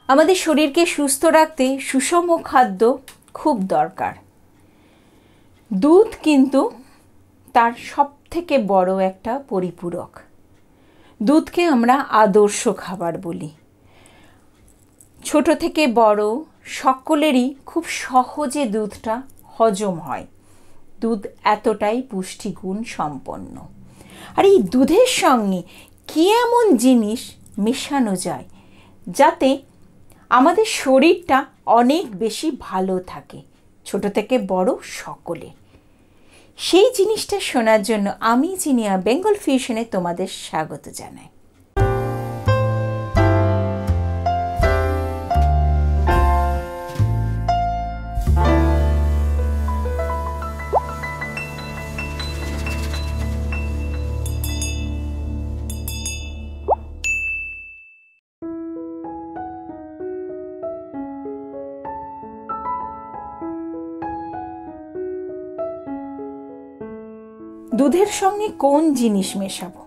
আমাদের শরীরকে সুস্থ রাখতে সুষম খাদ্য খুব দরকার। দুধ কিন্তু তার সবথেকে বড় একটা পরিপূরক। দুধকে আমরা আদর্শ খাবার বলি। ছোট থেকে বড় সকলেরই খুব সহজে দুধটা হজম হয়। দুধ এতটাই পুষ্টিগুণ সম্পন্ন। আর এই দুধের সঙ্গে কি এমন জিনিস মেশানো যায় যাতে আমাদের শরীরটা অনেক বেশি ভালো থাকে, ছোট থেকে বড় সকলে। সেই জিনিসটা শোনার জন্য আমি জিনিয়া বেঙ্গল ফিউশনে তোমাদের স্বাগত জানাই। দুধের সঙ্গে কোন জিনিস মেশাবো?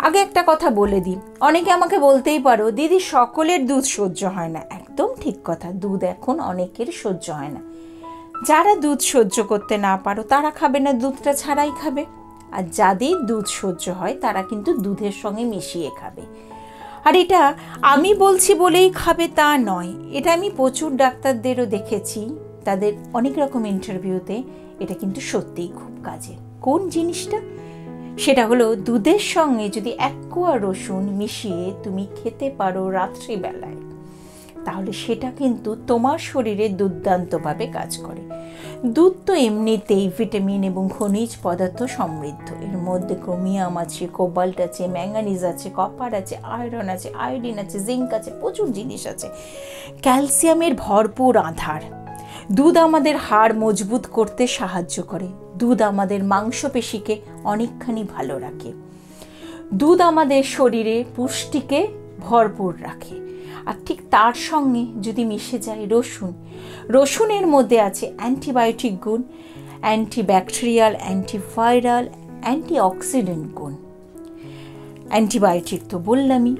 আগে একটা কথা বলে দিই, অনেকে আমাকে বলতেই পারো দিদি সকলের দুধ সহ্য হয় না। একদম ঠিক কথা, দুধ এখন অনেকের সহ্য হয় না। যারা দুধ সহ্য করতে না পারো তারা খাবে না, দুধটা ছাড়াই খাবে। আর যাদের দুধ সহ্য হয় তারা কিন্তু দুধের সঙ্গে মিশিয়ে খাবে। আর এটা আমি বলছি বলেই খাবে তা নয়, এটা আমি প্রচুর ডাক্তারদেরও দেখেছি, তাদের অনেক রকম ইন্টারভিউতে এটা কিন্তু সত্যিই খুব কাজে। কোন জিনিসটা? সেটা হলো দুধের সঙ্গে যদি 1 কোয়া রসুন মিশিয়ে তুমি খেতে পারো রাত্রিবেলায়, তাহলে সেটা কিন্তু তোমার শরীরে দুর্দান্তভাবে কাজ করে। দুধ তো এমনিতেই ভিটামিন এবং খনিজ পদার্থ সমৃদ্ধ। এর মধ্যে ক্রোমিয়াম আছে, কোবাল্ট আছে, ম্যাঙ্গানিজ আছে, কপার আছে, আয়রন আছে, আয়োডিন আছে, জিঙ্ক আছে, প্রচুর জিনিস আছে। ক্যালসিয়ামের ভরপুর আধার। দুধ আমাদের হাড় মজবুত করতে সাহায্য করে। দুধ আমাদের মাংসপেশিকে অনেকখানি ভালো রাখে। দুধ আমাদের শরীরে পুষ্টিকে ভরপুর রাখে। আর ঠিক তার সঙ্গে যদি মিশে যায় রসুন, রসুনের মধ্যে আছে অ্যান্টিবায়োটিক গুণ, অ্যান্টিব্যাকটেরিয়াল, অ্যান্টিভাইরাল, অ্যান্টিঅক্সিডেন্ট গুণ। অ্যান্টিবায়োটিক তো বললামই।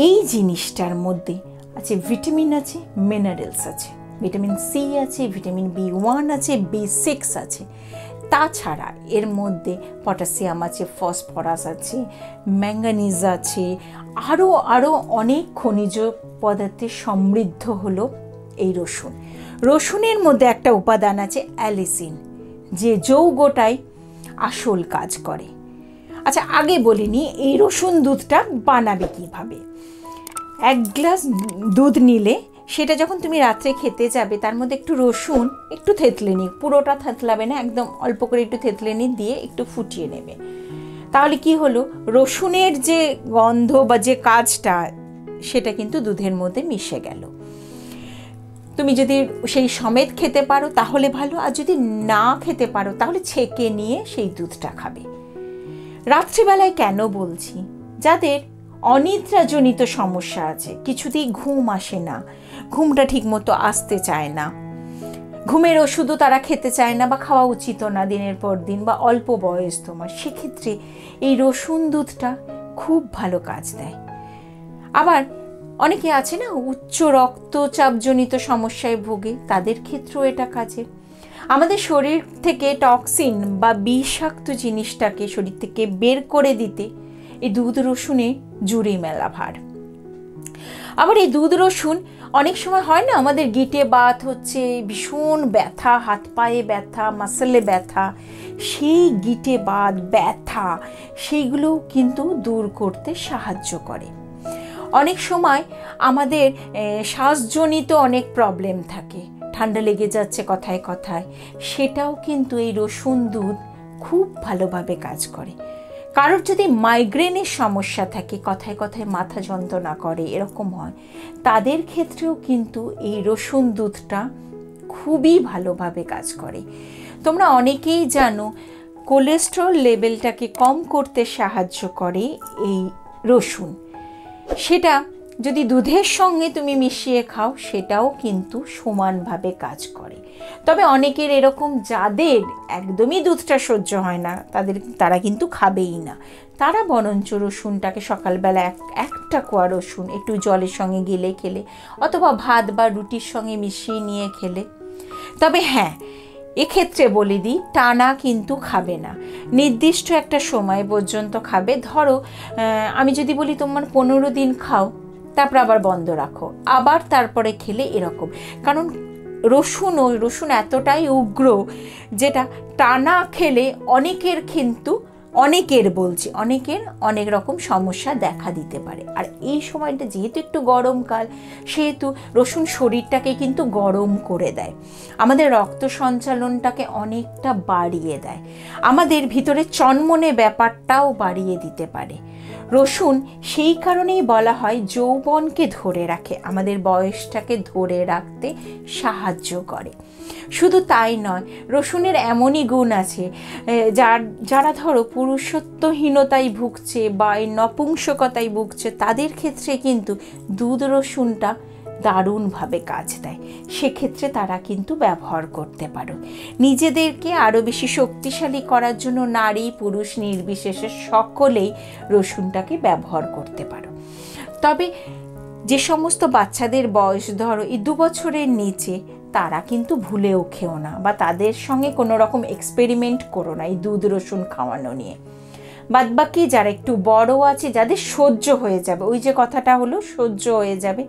এই জিনিসটার মধ্যে আছে ভিটামিন আছে, মিনারেলস আছে, ভিটামিন সি আছে, ভিটামিন B1 আছে, B6 আছে। তাছাড়া এর মধ্যে পটাশিয়াম আছে, ফসফরাস আছে, ম্যাঙ্গানিজ আছে, আরও অনেক খনিজ পদার্থে সমৃদ্ধ হলো এই রসুন। রসুনের মধ্যে একটা উপাদান আছে অ্যালিসিন, যে যৌগটাই আসল কাজ করে। আচ্ছা, আগে বলিনি এই রসুন দুধটা বানাবে কিভাবে। 1 গ্লাস দুধ নিলে সেটা যখন তুমি রাত্রে খেতে যাবে তার মধ্যে একটু রসুন একটু থেতলে নি, পুরোটা থেতলাবে না, একদম অল্প করে একটু থেতলে নি, দিয়ে একটু ফুটিয়ে নেবে। তাহলে কি হলো, রসুনের যে গন্ধ বা যে কাজটা সেটা কিন্তু দুধের মধ্যে মিশে গেল। তুমি যদি সেই সমেত খেতে পারো তাহলে ভালো, আর যদি না খেতে পারো তাহলে ছেঁকে নিয়ে সেই দুধটা খাবে। রাত্রিবেলায় কেন বলছি? যাদের অনিদ্রাজনিত সমস্যা আছে, কিছুতেই ঘুম আসে না, ঘুমটা ঠিক মতো আসতে চায় না, ঘুমের ওষুধও তারা খেতে চায় না বা খাওয়া উচিত না দিনের পর দিন, বা অল্প বয়স তোমার, সেক্ষেত্রে এই রসুন দুধটা খুব ভালো কাজ দেয়। আবার অনেকে আছে না উচ্চ রক্তচাপজনিত সমস্যায় ভোগে, তাদের ক্ষেত্রেও এটা কাজে। আমাদের শরীর থেকে টক্সিন বা বিষাক্ত জিনিসটাকে শরীর থেকে বের করে দিতে এই দুধ রসুনে জুড়ে মেলা ভার। আবার এই দুধ রসুন অনেক সময় হয় না আমাদের গিটে বাত হচ্ছে, ভীষণ ব্যথা, হাত পায়ে ব্যথা, মাসলে ব্যথা, সেই গিটে বাত ব্যথা সেইগুলো কিন্তু দূর করতে সাহায্য করে। অনেক সময় আমাদের শ্বাসজনিত অনেক প্রবলেম থাকে, ঠান্ডা লেগে যাচ্ছে কথায় কথায়, সেটাও কিন্তু এই রসুন দুধ খুব ভালোভাবে কাজ করে। কারোর যদি মাইগ্রেনের সমস্যা থাকে, কথায় কথায় মাথা যন্ত্রণা করে, এরকম হয়, তাদের ক্ষেত্রেও কিন্তু এই রসুন দুধটা খুবই ভালোভাবে কাজ করে। তোমরা অনেকেই জানো কোলেস্টেরল লেভেলটাকে কম করতে সাহায্য করে এই রসুন। সেটা যদি দুধের সঙ্গে তুমি মিশিয়ে খাও সেটাও কিন্তু সমানভাবে কাজ করে। তবে অনেকের এরকম যাদের একদমই দুধটা সহ্য হয় না, তারা কিন্তু খাবেই না। তারা বরঞ্চ রসুনটাকে সকালবেলা একটা কোয়া রসুন একটু জলের সঙ্গে গিলে খেলে, অথবা ভাত বা রুটির সঙ্গে মিশিয়ে নিয়ে খেলে। তবে হ্যাঁ, এক্ষেত্রে বলে দিই, টানা কিন্তু খাবে না, নির্দিষ্ট একটা সময় পর্যন্ত খাবে। ধরো আমি যদি বলি তোমার 15 দিন খাও, তারপর আবার বন্ধ রাখো, আবার তারপরে খেলে, এরকম। কারণ রসুন এতটাই উগ্র, যেটা টানা খেলে অনেকের অনেক রকম সমস্যা দেখা দিতে পারে। আর এই সময়টা যেহেতু একটু গরমকাল, সেহেতু রসুন শরীরটাকে কিন্তু গরম করে দেয়, আমাদের রক্ত সঞ্চালনটাকে অনেকটা বাড়িয়ে দেয়, আমাদের ভিতরে চনমনে ব্যাপারটাও বাড়িয়ে দিতে পারে। রসুন সেই কারণেই বলা হয় যৌবনকে ধরে রাখে, আমাদের বয়সটাকে ধরে রাখতে সাহায্য করে। শুধু তাই নয়, রসুনের এমনই গুণ আছে, যারা ধরো পুরুষত্বহীনতায় ভুগছে বা নপুংসকতায় ভুগছে, তাদের ক্ষেত্রে কিন্তু দুধ রসুনটা দারুণভাবে কাজ দেয়। সেক্ষেত্রে তারা কিন্তু ব্যবহার করতে পারো। নিজেদেরকে আরও বেশি শক্তিশালী করার জন্য নারী পুরুষ নির্বিশেষে সকলেই রসুনটাকে ব্যবহার করতে পারো। তবে যে সমস্ত বাচ্চাদের বয়স ধরো এই 2 বছরের নিচে, তারা কিন্তু ভুলেও খেও না, বা তাদের সঙ্গে কোনো রকম এক্সপেরিমেন্ট করো না এই দুধ রসুন খাওয়ানো নিয়ে। বাদবাকি যারা একটু বড় আছে, যাদের সহ্য হয়ে যাবে, ওই যে কথাটা হলো সহ্য হয়ে যাবে,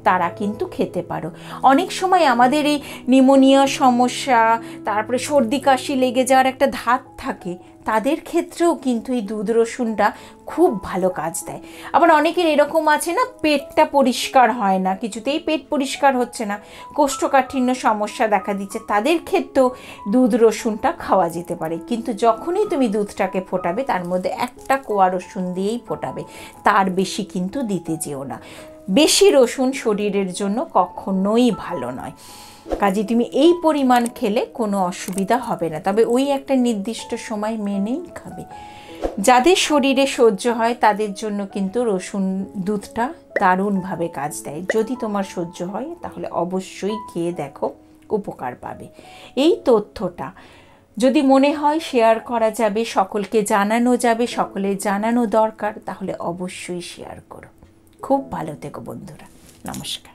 তারা কিন্তু খেতে পারো। অনেক সময় আমাদের এই নিউমোনিয়া সমস্যা, তারপরে সর্দি কাশি লেগে যাওয়ার একটা ধাত থাকে, তাদের ক্ষেত্রেও কিন্তু এই দুধ রসুনটা খুব ভালো কাজ দেয়। আবার অনেকের এরকম আছে না, পেটটা পরিষ্কার হয় না, কিছুতেই পেট পরিষ্কার হচ্ছে না, কোষ্ঠকাঠিন্য সমস্যা দেখা দিচ্ছে, তাদের ক্ষেত্রেও দুধ রসুনটা খাওয়া যেতে পারে। কিন্তু যখনই তুমি দুধটাকে ফোটাবে, তার মধ্যে একটা কোয়া রসুন দিয়েই ফোটাবে, তার বেশি কিন্তু দিতে যেও না। বেশি রসুন শরীরের জন্য কখনোই ভালো নয়। কাজে তুমি এই পরিমাণ খেলে কোনো অসুবিধা হবে না, তবে ওই একটা নির্দিষ্ট সময় মেনেই খাবে। যাদের শরীরে সহ্য হয় তাদের জন্য কিন্তু রসুন দুধটা দারুণভাবে কাজ দেয়। যদি তোমার সহ্য হয় তাহলে অবশ্যই খেয়ে দেখো, উপকার পাবে। এই তথ্যটা যদি মনে হয় শেয়ার করা যাবে, সকলকে জানানো যাবে, সকলের জানানো দরকার, তাহলে অবশ্যই শেয়ার করো। খুব ভালো থেকো বন্ধুরা, নমস্কার।